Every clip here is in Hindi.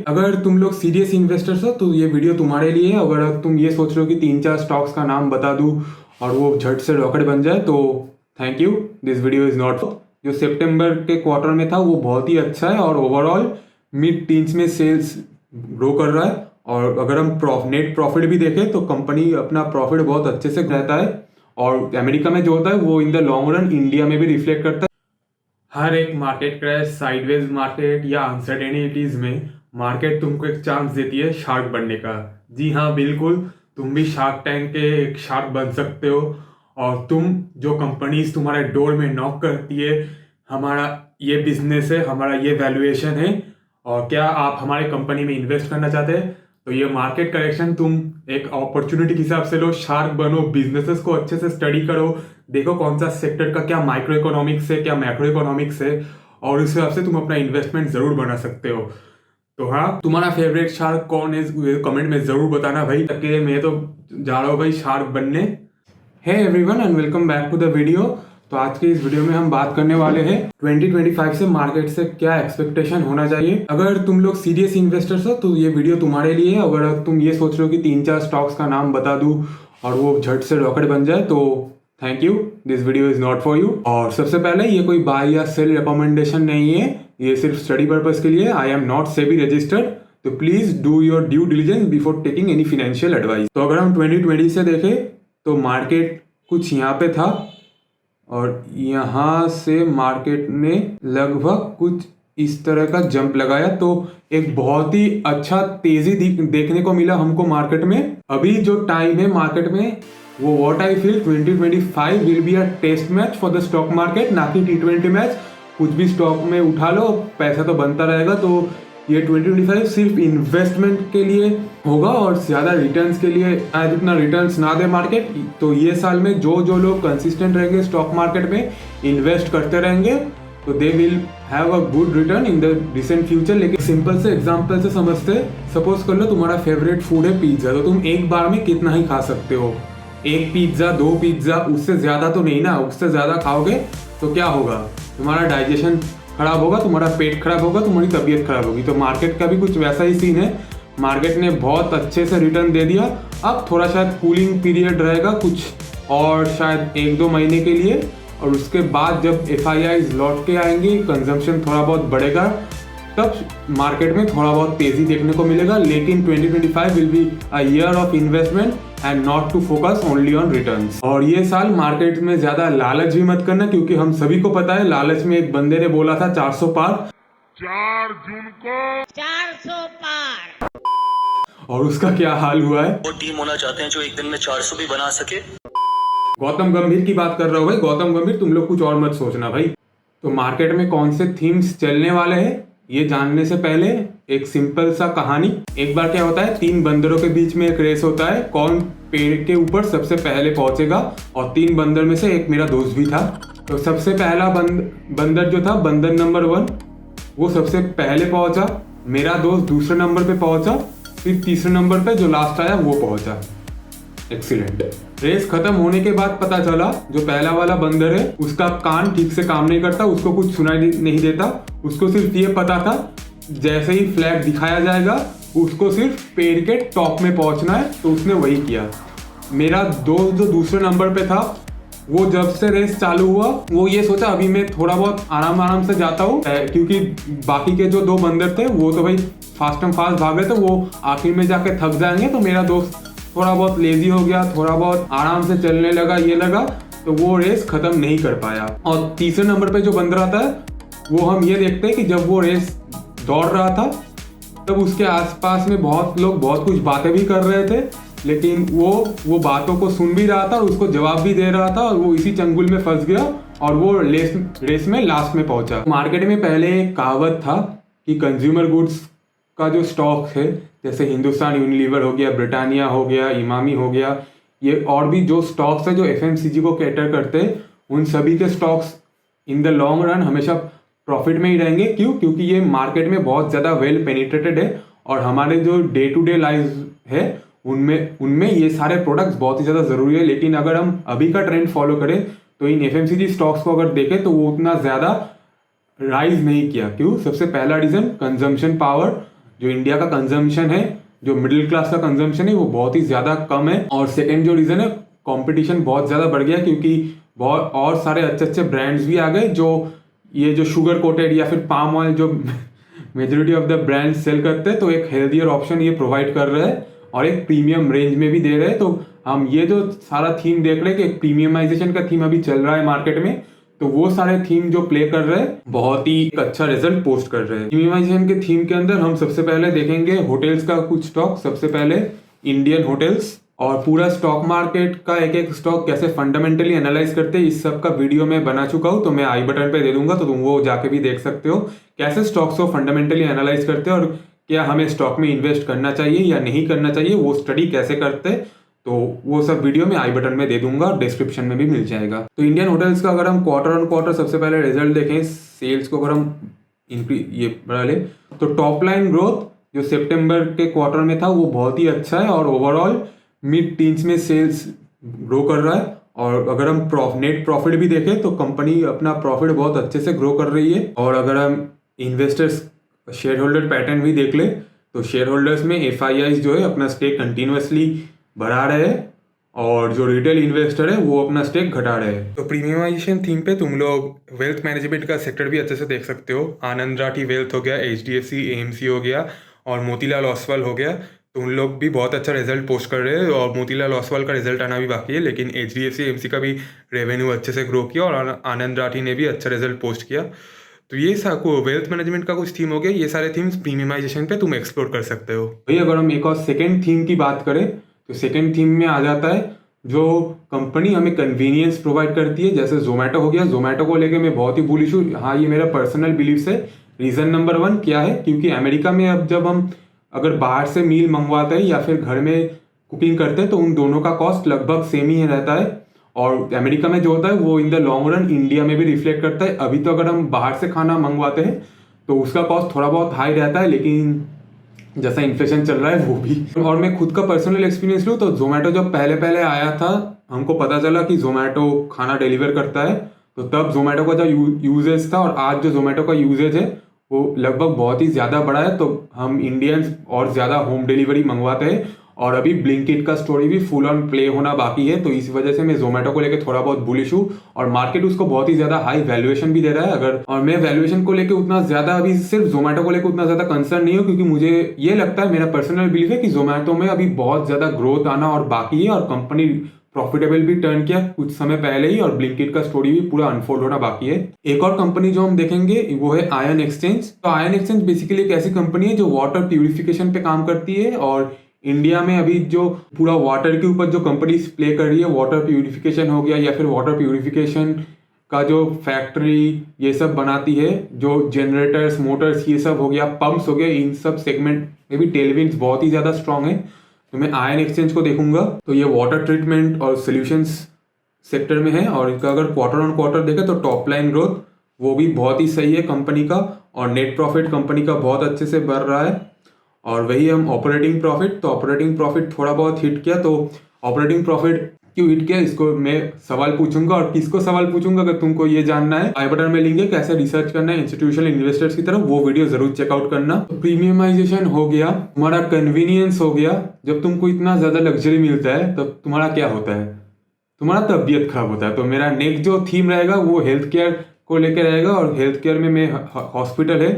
अगर तुम लोग सीरियस इन्वेस्टर्स हो तो ये वीडियो तुम्हारे लिए है। अगर तुम ये सोच रहे हो कि 3-4 स्टॉक्स का नाम बता दूं और वो झट से रॉकेट बन जाए तो thank you, this video is not. जो सितंबर के क्वार्टर में था वो बहुत ही अच्छा है और ओवरऑल मिड टीन्स में सेल्स ग्रो कर रहा है। और अगर हम नेट प्रॉफिट भी देखें तो कंपनी अपना प्रॉफिट बहुत अच्छे से रहता है और अमेरिका में जो होता है वो in the long run India में भी रिफ्लेक्ट करता है। हर एक मार्केट क्रैश, साइडवेज मार्केट या अनसर्टेनिटीज में मार्केट तुमको एक चांस देती है शार्क बनने का। जी हाँ, बिल्कुल, तुम भी शार्क टैंक के एक शार्क बन सकते हो। और तुम जो कंपनीज तुम्हारे डोर में नॉक करती है, हमारा ये बिजनेस है, हमारा ये वैल्यूएशन है और क्या आप हमारे कंपनी में इन्वेस्ट करना चाहते हैं, तो ये मार्केट करेक्शन तुम एक अपॉर्चुनिटी के हिसाब से लो, शार्क बनो, बिजनेसेस को अच्छे से स्टडी करो, देखो कौन सा सेक्टर का क्या माइक्रो इकोनॉमिक्स है, क्या मैक्रो इकोनॉमिक्स है और उस हिसाब से तुम अपना इन्वेस्टमेंट जरूर बना सकते हो। तो हाँ, तुम्हारा फेवरेट शार्क कौन है कमेंट में जरूर बताना भाई, ताकि मैं तो जा रहा हूँ भाई शार्क बनने। Hey everyone and welcome back to the video. तो आज के इस वीडियो में हम बात करने वाले हैं 2025 से मार्केट से क्या एक्सपेक्टेशन होना चाहिए। अगर तुम लोग सीरियस इन्वेस्टर्स हो तो ये वीडियो तुम्हारे लिए है। अगर तुम ये सोच रहे हो कि 3-4 स्टॉक्स का नाम बता दूं और वो झट से रॉकेट बन जाए तो thank you, this video is not for you. और सबसे पहले ये कोई बाय या सेल रिकमेंडेशन नहीं है, ये सिर्फ स्टडी पर्पज के लिए। I am not SEBI registered, तो please do your due diligence before taking any financial advice. तो अगर हम 2020 से देखें तो मार्केट कुछ यहाँ पे था और यहाँ से मार्केट ने लगभग कुछ इस तरह का जंप लगाया, तो एक बहुत ही अच्छा तेजी देखने को मिला हमको मार्केट में। अभी जो टाइम है मार्केट में वो what I feel 2025 will be a test match for the stock market, ना कि T20 मैच। कुछ भी स्टॉक में उठा लो, पैसा तो बनता रहेगा। तो ये 2025 सिर्फ इन्वेस्टमेंट के लिए होगा और ज्यादा रिटर्न्स के लिए शायद उतना रिटर्न्स ना दे मार्केट। तो ये साल में जो जो लोग कंसिस्टेंट रहेंगे स्टॉक मार्केट में, इन्वेस्ट करते रहेंगे, तो they will have a good return in the recent future. लेकिन सिंपल से एग्जांपल से समझते, सपोज कर लो तुम्हारा फेवरेट फूड है पिज्जा, तो तुम एक बार में कितना ही खा सकते हो, एक पिज्जा, 2 पिज्जा, उससे ज्यादा तो नहीं ना। उससे ज्यादा खाओगे तो क्या होगा, तुम्हारा डाइजेशन खराब होगा, तुम्हारा पेट खराब होगा, तुम्हारी तबीयत खराब होगी। तो मार्केट का भी कुछ वैसा ही सीन है। मार्केट ने बहुत अच्छे से रिटर्न दे दिया, अब थोड़ा शायद कूलिंग पीरियड रहेगा कुछ और शायद 1-2 महीने के लिए, और उसके बाद जब FIIs लौट के आएंगे, कंजम्पशन थोड़ा बहुत बढ़ेगा, तब मार्केट में थोड़ा बहुत तेजी देखने को मिलेगा। लेकिन 2025 will be a year of investment and not to focus only on returns. और ये साल मार्केट में ज्यादा लालच भी मत करना, क्योंकि हम सभी को पता है लालच में एक बंदे ने बोला था 400 पार, 4 जून को 400 पार, और उसका क्या हाल हुआ है। वो टीम होना चाहते हैं जो एक दिन में 400 भी बना सके। गौतम गंभीर की बात कर रहा हूँ भाई, गौतम गंभीर, तुम लोग कुछ और मत सोचना भाई। तो मार्केट में कौन से थीम्स चलने वाले हैं ये जानने से पहले एक सिंपल सा कहानी। एक बार क्या होता है, 3 बंदरों के बीच में एक रेस होता है, कौन पेड़ के ऊपर सबसे पहले पहुंचेगा। और 3 बंदर में से एक मेरा दोस्त भी था। तो सबसे पहला बंदर जो था, बंदर नंबर 1, वो सबसे पहले पहुंचा। मेरा दोस्त दूसरे नंबर पे पहुंचा, फिर तीसरे नंबर पे जो लास्ट आया वो पहुंचा। एक्सीलेंट। रेस खत्म होने के बाद पता चला जो पहला वाला बंदर है उसका कान ठीक से काम नहीं करता, उसको कुछ सुनाई नहीं देता। उसको सिर्फ ये पता था जैसे ही फ्लैग दिखाया जाएगा उसको सिर्फ पेड़ के टॉप में पहुंचना है, तो उसने वही किया। मेरा दोस्त जो दूसरे नंबर पे था, वो जब से रेस चालू हुआ वो ये सोचा अभी मैं थोड़ा बहुत आराम से जाता हूँ, क्योंकि बाकी के जो 2 बंदर थे वो तो भाई फास्ट एंड फास्ट भाग रहे थे, वो आखिर में जाके थक जाएंगे। तो मेरा दोस्त थोड़ा बहुत लेजी हो गया, थोड़ा बहुत आराम से चलने लगा, ये लगा, तो वो रेस खत्म नहीं कर पाया। और तीसरे नंबर पे जो बंदर आता है वो हम ये देखते हैं कि जब वो रेस दौड़ रहा था तब उसके आसपास में बहुत लोग बहुत कुछ बातें भी कर रहे थे, लेकिन वो बातों को सुन भी रहा था और उसको जवाब भी दे रहा था, और वो इसी चंगुल में फंस गया और वो रेस में लास्ट में पहुंचा। मार्केट में पहले एक कहावत था कि कंज्यूमर गुड्स का जो स्टॉक है, जैसे हिंदुस्तान यूनिलीवर हो गया, ब्रिटानिया हो गया, इमामी हो गया, ये और भी जो स्टॉक्स है जो FMCG को कैटर करते हैं, उन सभी के stocks in the long run हमेशा प्रॉफिट में ही रहेंगे। क्यों? क्योंकि ये मार्केट में बहुत ज़्यादा वेल पेनिट्रेटेड है और हमारे जो डे टू डे लाइफ है उनमें ये सारे प्रोडक्ट्स बहुत ही ज़्यादा ज़रूरी है। लेकिन अगर हम अभी का ट्रेंड फॉलो करें तो इन FMCG स्टॉक्स को अगर देखें तो वो उतना ज़्यादा राइज नहीं किया। क्यों? सबसे पहला रीज़न कंजम्पशन पावर, जो इंडिया का कंजम्पशन है, जो मिडिल क्लास का कंजम्पशन है, वो बहुत ही ज़्यादा कम है। और सेकेंड जो रीज़न है, कंपटीशन बहुत ज़्यादा बढ़ गया क्योंकि बहुत और सारे अच्छे अच्छे ब्रांड्स भी आ गए जो ये जो शुगर कोटेड या फिर पाम ऑयल जो majority of the brand sale करते हैं, तो एक हेल्दियर ऑप्शन ये प्रोवाइड कर रहे हैं और एक प्रीमियम रेंज में भी दे रहे हैं। तो हम ये जो सारा थीम देख रहे हैं कि एक प्रीमियमाइजेशन का थीम अभी चल रहा है मार्केट में, तो वो सारे थीम जो प्ले कर रहे हैं बहुत ही एक अच्छा रिजल्ट पोस्ट कर रहे हैं। प्रीमियमाइजेशन के थीम के अंदर हम सबसे पहले देखेंगे होटल्स का कुछ स्टॉक। सबसे पहले इंडियन होटल्स, और पूरा स्टॉक मार्केट का एक एक स्टॉक कैसे फंडामेंटली एनालाइज करते हैं इस सब का वीडियो मैं बना चुका हूँ, तो मैं आई बटन पे दे दूंगा, तो तुम वो जाके भी देख सकते हो कैसे स्टॉक्स को फंडामेंटली एनालाइज करते हैं और क्या हमें स्टॉक में इन्वेस्ट करना चाहिए या नहीं करना चाहिए, वो स्टडी कैसे करते हैं। तो वो सब वीडियो मैं आई बटन में दे दूंगा, डिस्क्रिप्शन में भी मिल जाएगा। तो इंडियन होटल्स का अगर हम क्वार्टर ऑन क्वार्टर सबसे पहले रिजल्ट देखें, सेल्स को अगर हम ये बढ़ा ले, तो टॉप लाइन ग्रोथ जो सितंबर के क्वार्टर में था वो बहुत ही अच्छा है और ओवरऑल मिड टीन्स में सेल्स ग्रो कर रहा है। और अगर हम नेट प्रॉफिट भी देखें तो कंपनी अपना प्रॉफिट बहुत अच्छे से ग्रो कर रही है। और अगर हम इन्वेस्टर्स शेयर होल्डर पैटर्न भी देख ले, तो शेयर होल्डर्स में FIIs जो है अपना स्टेक कंटिन्यूसली बढ़ा रहे हैं और जो रिटेल इन्वेस्टर है वो अपना स्टेक घटा रहे हैं। तो प्रीमियमाइजेशन थीम पे तुम लोग वेल्थ मैनेजमेंट का सेक्टर भी अच्छे से देख सकते हो। आनंद राठी वेल्थ हो गया, HDFC AMC हो गया और मोतीलाल ओसवाल हो गया, तो उन लोग भी बहुत अच्छा रिजल्ट पोस्ट कर रहे हैं। और मोतीलाल ओसवाल का रिजल्ट आना भी बाकी है, लेकिन HDFC AMC का भी रेवेन्यू अच्छे से ग्रो किया और आनंद राठी ने भी अच्छा रिजल्ट पोस्ट किया। तो ये को वेल्थ मैनेजमेंट का कुछ थीम हो गया। ये सारे थीम्स प्रीमियमाइजेशन पे तुम एक्सप्लोर कर सकते हो। भाई अगर हम एक और सेकेंड थीम की बात करें, तो सेकेंड थीम में आ जाता है जो कंपनी हमें कन्वीनियंस प्रोवाइड करती है, जैसे जोमेटो हो गया। जोमेटो को लेके मैं बहुत ही बुलिश हूँ। हाँ, ये मेरा पर्सनल बिलीफ है। रीज़न नंबर 1 क्या है, क्योंकि अमेरिका में अब जब हम अगर बाहर से मील मंगवाते हैं या फिर घर में कुकिंग करते हैं तो उन दोनों का कॉस्ट लगभग सेम ही रहता है। और अमेरिका में जो होता है वो in the long run India में भी रिफ्लेक्ट करता है। अभी तो अगर हम बाहर से खाना मंगवाते हैं तो उसका कॉस्ट थोड़ा बहुत हाई रहता है, लेकिन जैसा इन्फ्लेशन चल रहा है वो भी। और मैं खुद का पर्सनल एक्सपीरियंस लूँ तो जोमेटो जब पहले पहले आया था, हमको पता चला कि जोमेटो खाना डिलीवर करता है, तो तब जोमेटो का जो यूजेज था और आज जो जोमेटो का यूजेज है वो लगभग बहुत ही ज़्यादा बड़ा है। तो हम इंडियंस और ज़्यादा होम डिलीवरी मंगवाते हैं और अभी ब्लिंकिट का स्टोरी भी फुल ऑन प्ले होना बाकी है। तो इस वजह से मैं जोमेटो को लेकर थोड़ा बहुत बुलिश हूँ और मार्केट उसको बहुत ही ज़्यादा हाई वैल्यूएशन भी दे रहा है। अगर और मैं वैल्यूएशन को लेकर उतना ज़्यादा अभी सिर्फ जोमेटो को लेकर उतना ज़्यादा कंसर्न नहीं हूँ, क्योंकि मुझे ये लगता है, मेरा पर्सनल बिलीफ है कि जोमेटो में अभी बहुत ज़्यादा ग्रोथ आना और बाकी है और कंपनी प्रॉफिटेबल भी टर्न किया कुछ समय पहले ही और ब्लिंकिट का स्टोरी भी पूरा अनफोल्ड होना बाकी है। एक और कंपनी जो हम देखेंगे वो है आयन एक्सचेंज। तो आयन एक्सचेंज बेसिकली एक ऐसी कंपनी है जो वाटर प्यूरिफिकेशन पे काम करती है और इंडिया में अभी जो पूरा वाटर के ऊपर जो कंपनीज प्ले कर रही है, वाटर प्यूरिफिकेशन हो गया या फिर वाटर प्यूरिफिकेशन का जो फैक्ट्री ये सब बनाती है, जो जनरेटर्स मोटर्स ये सब हो गया, पंप्स हो गया, इन सब सेगमेंट में भी टेलविंड्स बहुत ही ज़्यादा स्ट्रांग है। तो मैं आयन एक्सचेंज को देखूंगा। तो ये वाटर ट्रीटमेंट और सोल्यूशंस सेक्टर में है और इनका अगर क्वार्टर ऑन क्वार्टर देखें तो टॉप लाइन ग्रोथ वो भी बहुत ही सही है कंपनी का और नेट प्रॉफिट कंपनी का बहुत अच्छे से बढ़ रहा है। और वही हम ऑपरेटिंग प्रॉफिट, तो ऑपरेटिंग प्रॉफिट थोड़ा बहुत हिट किया। तो ऑपरेटिंग प्रॉफिट क्यों हिट किया, इसको मैं सवाल पूछूंगा और किसको सवाल पूछूंगा अगर तुमको ये जानना है, आई बटन में लिंक है कैसे रिसर्च करना है इंस्टीट्यूशनल इन्वेस्टर्स की तरफ, वो वीडियो जरूर चेकआउट करना। तो प्रीमियमाइजेशन हो गया, तुम्हारा कन्वीनियंस हो गया। जब तुमको इतना ज्यादा लग्जरी मिलता है तब तुम्हारा क्या होता है, तुम्हारा तबीयत खराब होता है। तो मेरा नेक्स्ट जो थीम रहेगा वो हेल्थ केयर को लेकर रहेगा और हेल्थ केयर में मैं हॉस्पिटल है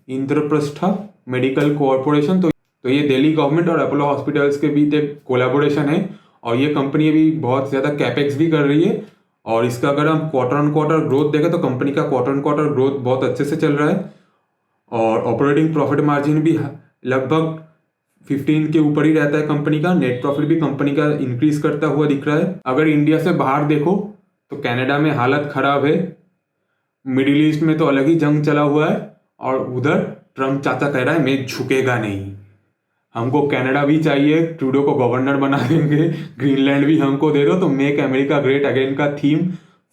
इंद्रप्रस्था मेडिकल कॉरपोरेशन। तो ये दिल्ली गवर्नमेंट और अपोलो हॉस्पिटल्स के बीच एक कोलैबोरेशन है और ये कंपनी अभी बहुत ज़्यादा कैपेक्स भी कर रही है। और इसका अगर हम क्वार्टर ऑन क्वार्टर ग्रोथ देखें तो कंपनी का क्वार्टर ऑन क्वार्टर ग्रोथ बहुत अच्छे से चल रहा है और ऑपरेटिंग प्रॉफिट मार्जिन भी लगभग 15 के ऊपर ही रहता है कंपनी का। नेट प्रॉफिट भी कंपनी का इंक्रीज करता हुआ दिख रहा है। अगर इंडिया से बाहर देखो तो कनाडा में हालत खराब है, मिडिल ईस्ट में तो अलग ही जंग चला हुआ है और उधर ट्रम्प चाचा कह रहा है मैं झुकेगा नहीं, हमको कनाडा भी चाहिए, ट्रूडो को गवर्नर बना देंगे, ग्रीनलैंड भी हमको दे दो। तो मेक अमेरिका ग्रेट अगेन का थीम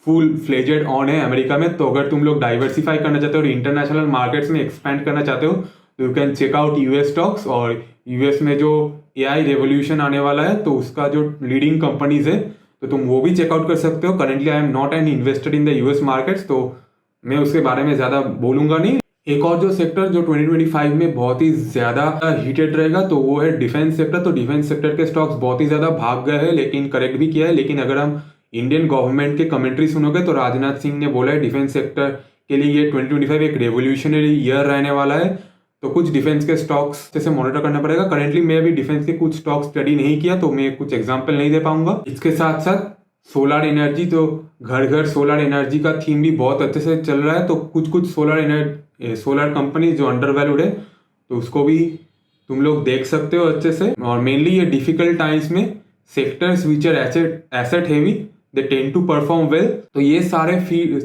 फुल फ्लेजेड ऑन है अमेरिका में। तो अगर तुम लोग डाइवर्सिफाई करना चाहते हो और इंटरनेशनल मार्केट्स में एक्सपेंड करना चाहते हो तो you can check out US stocks. और यूएस में जो एआई रेवोल्यूशन आने वाला है तो उसका जो लीडिंग कंपनीज है तो तुम वो भी चेकआउट कर सकते हो। Currently I am not an invested in the US markets, तो मैं उसके बारे में ज़्यादा बोलूँगा नहीं। एक और जो सेक्टर जो 2025 में बहुत ही ज़्यादा हीटेड रहेगा तो वो है डिफेंस सेक्टर। तो डिफेंस सेक्टर के स्टॉक्स बहुत ही ज़्यादा भाग गए हैं, लेकिन करेक्ट भी किया है। लेकिन अगर हम इंडियन गवर्नमेंट के कमेंट्री सुनोगे तो राजनाथ सिंह ने बोला है डिफेंस सेक्टर के लिए ये 2025 एक रेवोल्यूशनरी ईयर रहने वाला है। तो कुछ डिफेंस के स्टॉक्स जैसे मॉनिटर करना पड़ेगा। करेंटली मैं अभी डिफेंस के कुछ स्टॉक्स स्टडी नहीं किया तो मैं कुछ एग्जाम्पल नहीं दे पाऊंगा। इसके साथ साथ सोलर एनर्जी, तो घर घर सोलर एनर्जी का थीम भी बहुत अच्छे से चल रहा है। तो कुछ सोलर कंपनी जो अंडर वैल्यूड है तो उसको भी तुम लोग देख सकते हो अच्छे से। और मेनली ये डिफिकल्ट टाइम्स में sectors which are asset heavy they tend to perform well. तो ये सारे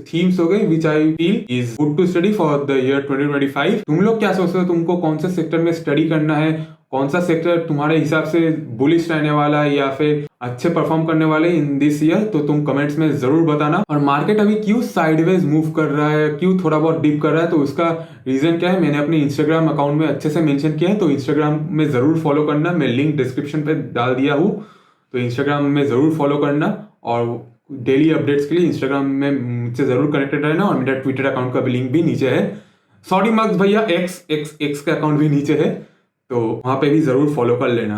थीम्स हो गए which I feel is good to study for the year 2025। तुम लोग क्या सोचते हो, तुमको कौन सा सेक्टर में स्टडी करना है, कौन सा सेक्टर तुम्हारे हिसाब से बुलिश रहने वाला है या फिर अच्छे परफॉर्म करने वाले इन दिस ईयर, तो तुम कमेंट्स में जरूर बताना। और मार्केट अभी क्यों साइडवेज मूव कर रहा है, क्यों थोड़ा बहुत डिप कर रहा है, तो उसका रीजन क्या है मैंने अपने इंस्टाग्राम अकाउंट में अच्छे से मेंशन किया है। तो इंस्टाग्राम में जरूर फॉलो करना, मैं लिंक डिस्क्रिप्शन पे डाल दिया हूँ। तो इंस्टाग्राम में जरूर फॉलो करना और डेली अपडेट्स के लिए इंस्टाग्राम में मुझसे जरूर कनेक्टेड रहना। और मेरा ट्विटर अकाउंट का भी लिंक भी नीचे है। सॉरी मक्स भैया, एक्स का अकाउंट भी नीचे है, तो वहाँ पे भी जरूर फॉलो कर लेना।